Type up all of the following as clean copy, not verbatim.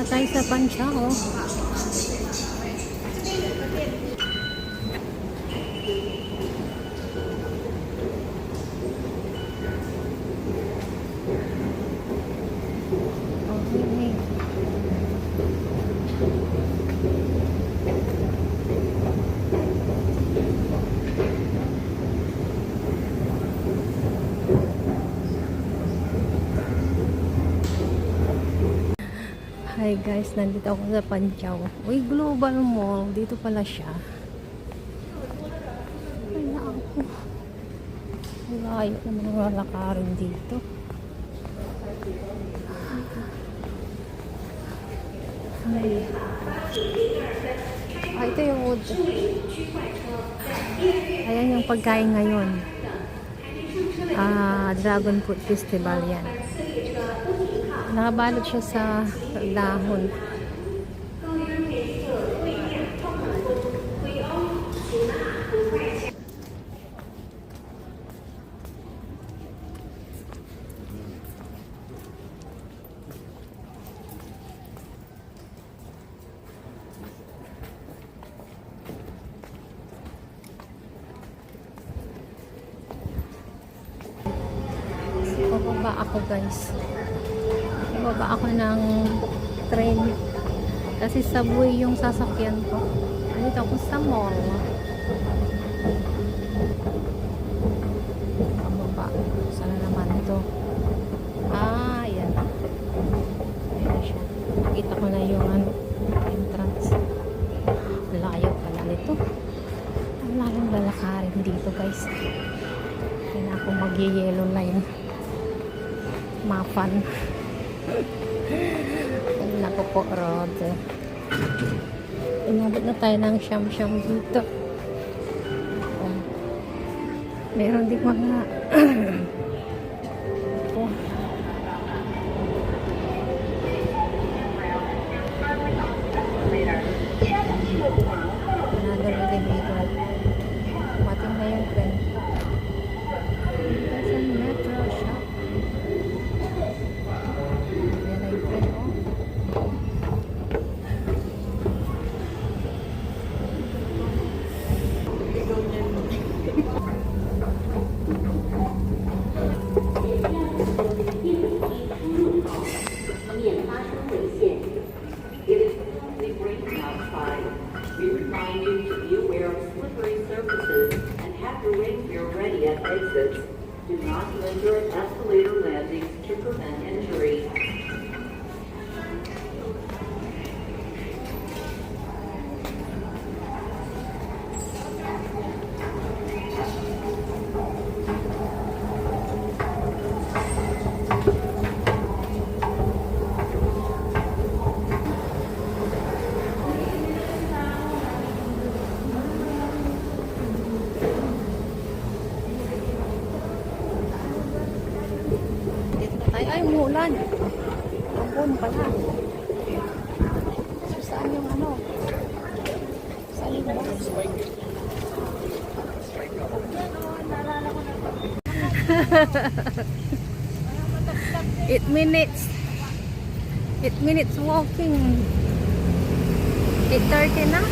tayo sa Pansao. Okay. Hi guys, nandito ako sa Pansao. Uy, Global Mall. Dito pala siya. Ay, naako. Layo naman ang lalakarin dito. Ay. Ah, ito yung wood. Ayan yung pagkain ngayon. Dragon Fruit Festival yan. Nakabalot siya sa dahon. Bababa ako guys. Bababa ako ng train kasi subway yung sasakyan ko. Dito ako sa mall. Bababa. Sana naman ito. Ayan. Ayan siya. Nakita ko na yung entrance. Layo pala nito. Ang layong lalakarin dito guys. Kaya na ako mag-yellow line. Mapan. Naku po, road. Inabot na tayo ng siyam-siyam dito. Meron din mga another elevator. Mating na yung pen. There's a metro shop. We remind you to be aware of slippery surfaces and have your wing gear ready at exits. Do not linger at escalator landings to prevent injury. Ay, umulan. Ambon pala. So, saan yung ano? Saan yung bus? 8 minutes. 8 minutes walking. 8:30 na.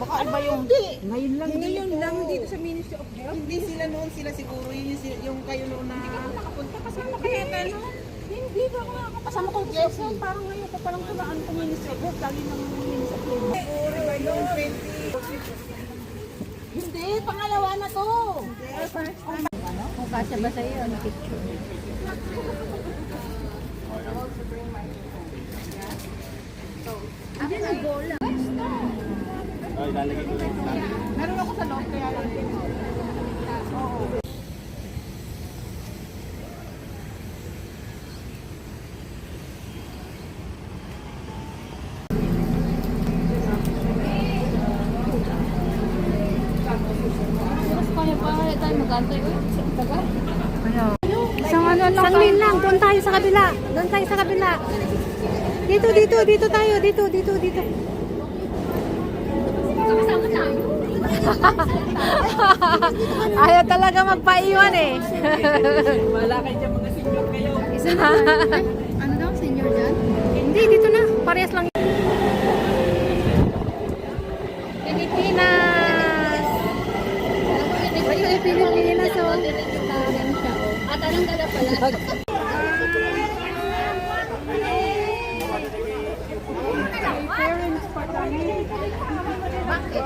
Baka iba yung Ngayon lang ngayon dito. lang dito sa Ministry of Health. Hindi sila noon, sila siguro yung kayo noon na nakapunta kasama kaya gano'n. Hindi ba ako nakakasama ko sa parang ngayon ko parang tulaan ko Ministry of Health lagi ng Ministry of Health. Siguro ba yung 20? Hindi, pangalawa na to. Kung kasya ba sa'yo ang picture? Hindi na bola. Ilalagay ko lang. Meron ako sa loob kaya lang. Oo. Tayo mag-antay ko. Ano? Isang lane lang. Doon tayo sa kabila. Doon tayo sa kabila. Dito tayo. Dito. Ayaw talaga magpaiwan eh. Wala kayo dyan mga Isa na. Ano daw, senior dyan? Hindi, dito na. Parehas lang. Pilipinas! Pilipinas, oh. At anong dala pala? Parents pa kami. Bakit?